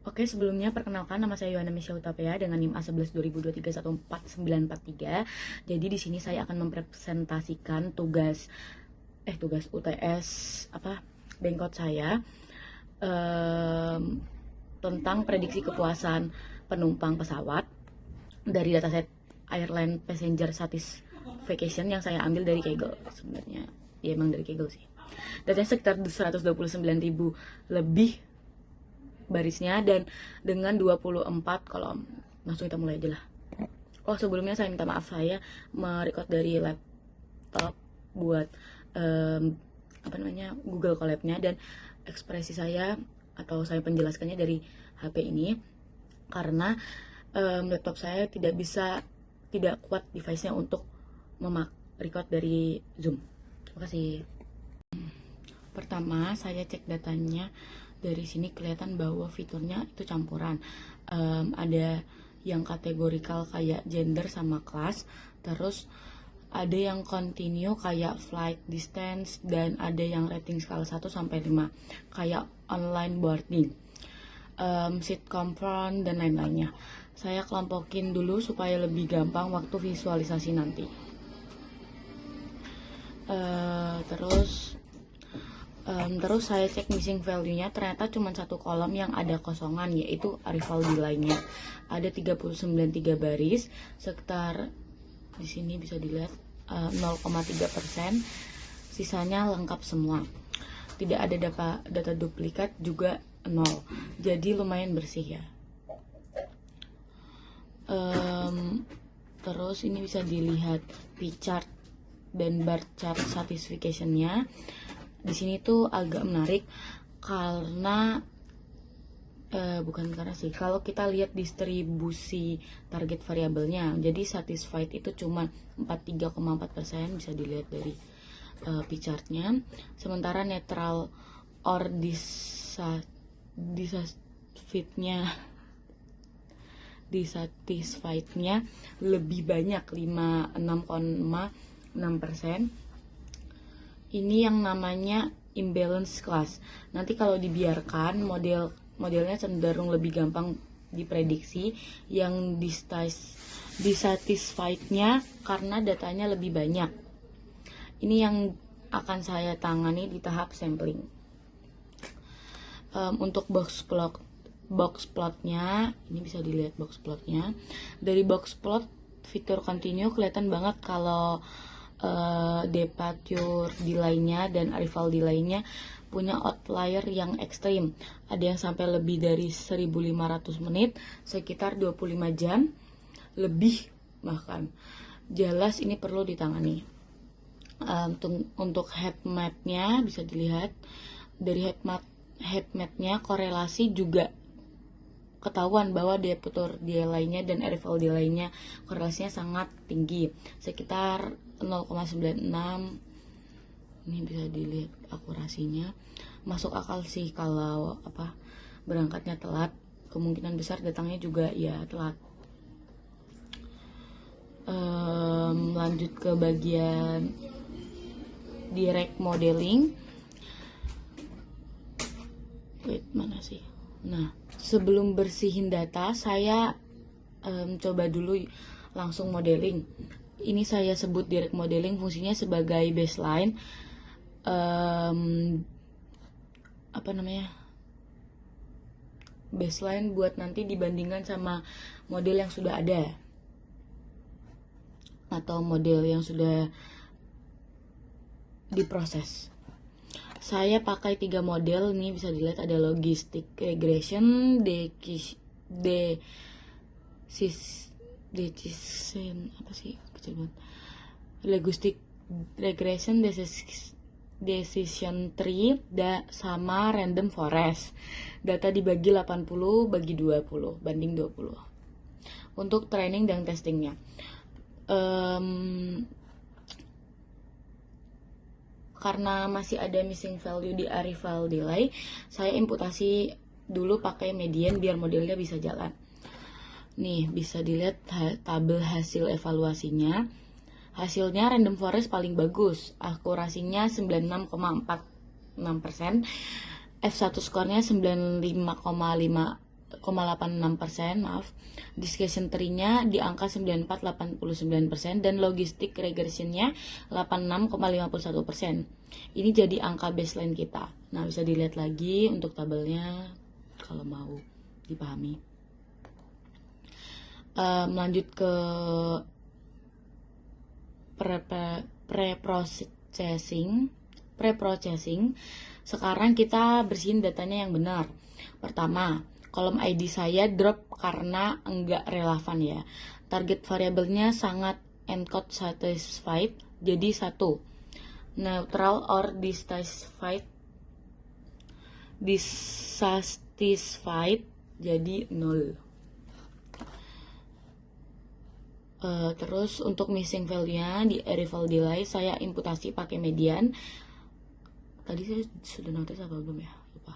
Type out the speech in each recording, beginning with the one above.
Oke, sebelumnya perkenalkan nama saya Yohana Misha Utapea dengan NIM A11 2023 Jadi di sini saya akan mempresentasikan tugas UTS Bengkot saya tentang prediksi kepuasan penumpang pesawat dari dataset Airline Passenger Satisfaction yang saya ambil dari Kaggle. Sebenarnya ya emang dari Kaggle sih. Datanya sekitar 129.000 lebih barisnya dan dengan 24 kolom. Langsung kita mulai aja lah. Oh, sebelumnya saya minta maaf, saya merecord dari laptop buat Google Collab-nya, dan ekspresi saya atau saya penjelaskannya dari HP ini karena laptop saya tidak kuat device-nya untuk record dari Zoom. Terima kasih. Pertama, saya cek datanya. Dari sini kelihatan bahwa fiturnya itu campuran. Ada yang kategorikal kayak gender sama kelas, terus ada yang continue kayak flight distance, dan ada yang rating skala 1 sampai 5 kayak online boarding, seat comfort dan lain-lainnya. Saya kelompokin dulu supaya lebih gampang waktu visualisasi nanti. Terus saya cek missing value-nya, ternyata cuma satu kolom yang ada kosongan, yaitu arrival delay-nya. Ada 39 baris, sekitar di sini bisa dilihat 0,3%, sisanya lengkap semua. Tidak ada data duplikat, juga 0. Jadi lumayan bersih ya. Terus ini bisa dilihat P-chart dan bar chart satisfaction-nya. Di sini tuh agak menarik karena kalau kita lihat distribusi target variabelnya, jadi satisfied itu cuma 43,4%, bisa dilihat dari P-chart-nya. Sementara neutral or dissatisfied-nya lebih banyak, 6,6%. Ini yang namanya imbalance class. Nanti kalau dibiarkan, modelnya cenderung lebih gampang diprediksi. Yang dissatisfied-nya karena datanya lebih banyak. Ini yang akan saya tangani di tahap sampling. Untuk box plotnya, ini bisa dilihat box plotnya. Dari box plot, fitur continue kelihatan banget kalau departure delay-nya dan arrival delay-nya punya outlier yang ekstrim. Ada yang sampai lebih dari 1.500 menit, sekitar 25 jam lebih bahkan. Jelas ini perlu ditangani. Untuk heat map-nya bisa dilihat dari heat map-nya, korelasi juga ketahuan bahwa departure delay-nya dan arrival delay-nya korelasinya sangat tinggi, sekitar 0,96. Ini bisa dilihat akurasinya. Masuk akal sih kalau berangkatnya telat, kemungkinan besar datangnya juga ya telat. Lanjut ke bagian direct modeling. Mana sih? Nah, sebelum bersihin data, saya coba dulu langsung modeling. Ini saya sebut direct modeling, fungsinya sebagai baseline. Baseline buat nanti dibandingkan sama model yang sudah ada atau model yang sudah diproses. Saya pakai 3 model, ini bisa dilihat ada logistic regression, logistic regression, decision tree, sama random forest. Data dibagi 80 bagi 20 banding 20 untuk training dan testingnya. Karena masih ada missing value di arrival delay, saya imputasi dulu pakai median biar modelnya bisa jalan. Nih, bisa dilihat tabel hasil evaluasinya. Hasilnya random forest paling bagus, akurasinya 96,46%, F1 skornya 95,5 94,86%, maaf. Discussion tree-nya di angka 94,89% dan logistic regression-nya 86,51%. Ini jadi angka baseline kita. Nah, bisa dilihat lagi untuk tabelnya kalau mau dipahami. Lanjut ke pre-processing. Sekarang kita bersihin datanya yang benar. Pertama, kolom ID saya drop karena enggak relevan ya. Target variabelnya sangat encode satisfied, jadi 1. Neutral or dissatisfied jadi 0. Terus untuk missing value-nya di arrival delay saya imputasi pakai median. Tadi saya sudah notice apa belum ya? Lupa.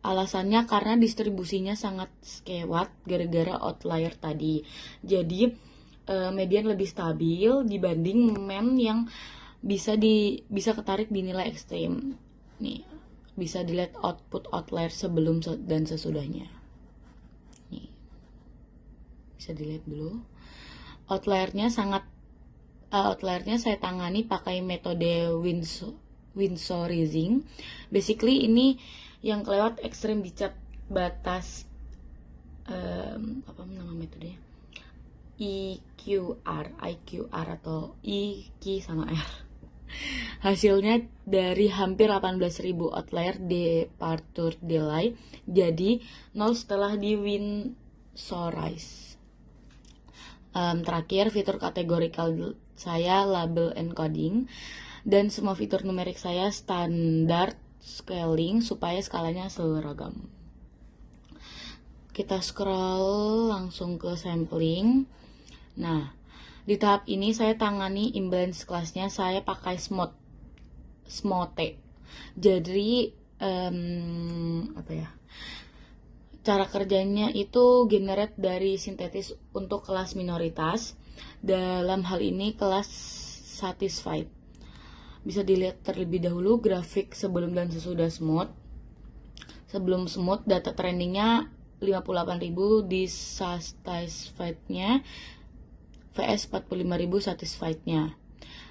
Alasannya karena distribusinya sangat skewat gara-gara outlier tadi. Jadi median lebih stabil dibanding mean yang bisa ketarik di nilai ekstrim. Nih, bisa dilihat output outlier sebelum dan sesudahnya. Nih. Bisa dilihat dulu. Outlier-nya saya tangani pakai metode Winsorizing. Basically ini yang kelewat ekstrem dicat batas apa nama metodenya? IQR atau IQ sama R. Hasilnya dari hampir 18.000 outlier departure delay jadi 0 setelah di Winsorize. Terakhir, fitur kategorikal saya label encoding dan semua fitur numerik saya standar scaling supaya skalanya seragam. Kita scroll langsung ke sampling. Nah, di tahap ini saya tangani imbalance kelasnya saya pakai SMOTE. Jadi apa ya? Cara kerjanya itu generate dari sintetis untuk kelas minoritas. Dalam hal ini kelas satisfied. Bisa dilihat terlebih dahulu grafik sebelum dan sesudah smooth. Sebelum smooth data trendingnya 58.000 di satisfied-nya vs 45.000 satisfied-nya.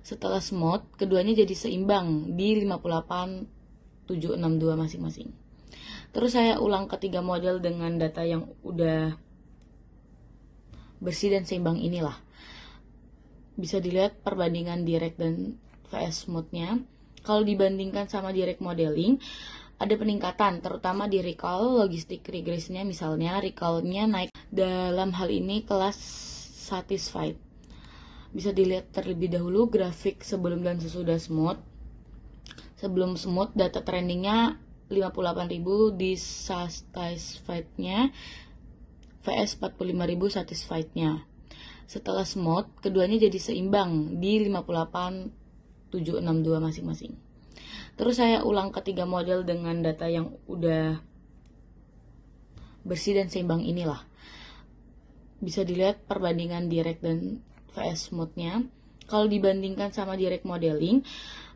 Setelah smooth, keduanya jadi seimbang di 58.762 masing-masing. Terus saya ulang ketiga model dengan data yang udah bersih dan seimbang inilah. Bisa dilihat perbandingan direct dan VS smooth-nya. Kalau dibandingkan sama direct modeling, ada peningkatan, terutama di recall, logistic regression-nya misalnya, recall-nya naik. Dalam hal ini kelas satisfied. Bisa dilihat terlebih dahulu grafik sebelum dan sesudah smooth. Sebelum smooth, data trendingnya 58.000 di satisfied-nya vs 45.000 satisfied-nya. Setelah smooth, keduanya jadi seimbang di 58.762 masing-masing. Terus saya ulang ketiga model dengan data yang udah bersih dan seimbang inilah. Bisa dilihat perbandingan direct dan VS smooth-nya. Kalau dibandingkan sama direct modeling,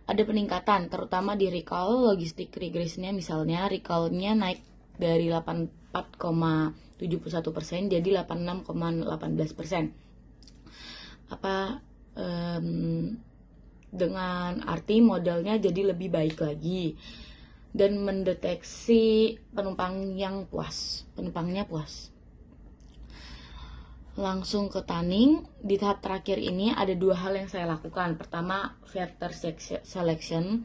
ada peningkatan, terutama di recall, logistic regression-nya misalnya, recall-nya naik dari 84,71% jadi 86,18%. Dengan arti modelnya jadi lebih baik lagi dan mendeteksi penumpangnya puas. Langsung ke tanning. Di tahap terakhir ini ada dua hal yang saya lakukan. Pertama, vector selection.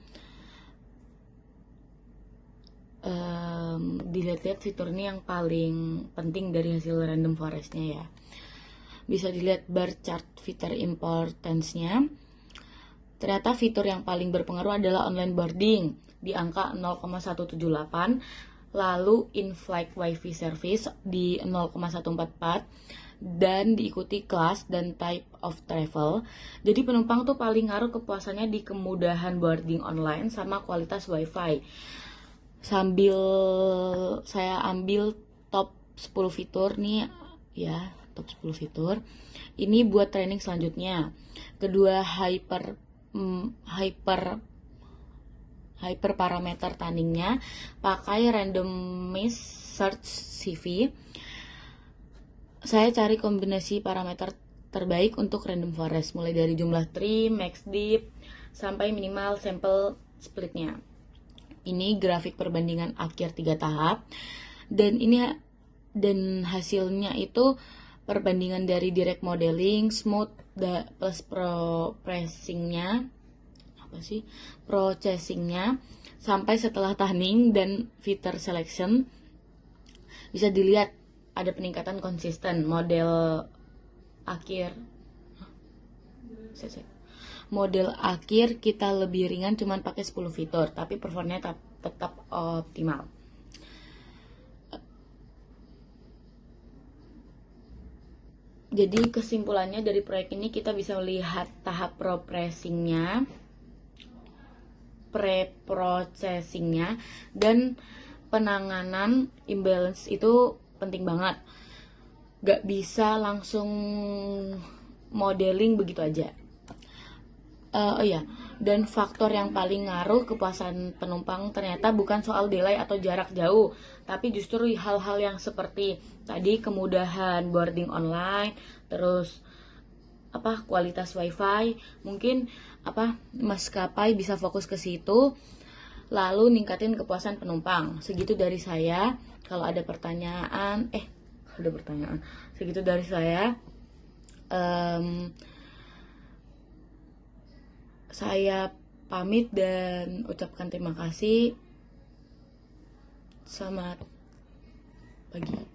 Dilihat-lihat fitur ini yang paling penting dari hasil random forest-nya ya. Bisa dilihat bar chart fitur importance-nya. Ternyata fitur yang paling berpengaruh adalah online boarding di angka 0,178, lalu in-flight wifi service di 0,144, dan diikuti kelas dan type of travel. Jadi penumpang tuh paling ngaruh kepuasannya di kemudahan boarding online sama kualitas wifi. Sambil saya ambil top 10 fitur nih ya, top 10 fitur. Ini buat training selanjutnya. Kedua hyper parameter tanningnya pakai randomized search CV, saya cari kombinasi parameter terbaik untuk random forest, mulai dari jumlah tree, max depth, sampai minimal sampel splitnya. Ini grafik perbandingan akhir 3 tahap, dan hasilnya itu perbandingan dari direct modeling, smooth plus processingnya sampai setelah tanning dan feature selection. Bisa dilihat ada peningkatan konsisten. Model akhir kita lebih ringan, cuman pakai 10 fitur, tapi performanya tetap optimal. Jadi kesimpulannya dari proyek ini kita bisa melihat tahap pre-processingnya, dan penanganan imbalance itu penting banget. Gak bisa langsung modeling begitu aja. Dan faktor yang paling ngaruh kepuasan penumpang ternyata bukan soal delay atau jarak jauh, tapi justru hal-hal yang seperti tadi, kemudahan boarding online, terus kualitas wifi. Mungkin maskapai bisa fokus ke situ, lalu ningkatin kepuasan penumpang. Segitu dari saya. Kalau ada pertanyaan, segitu dari saya. Saya pamit dan ucapkan terima kasih. Selamat pagi.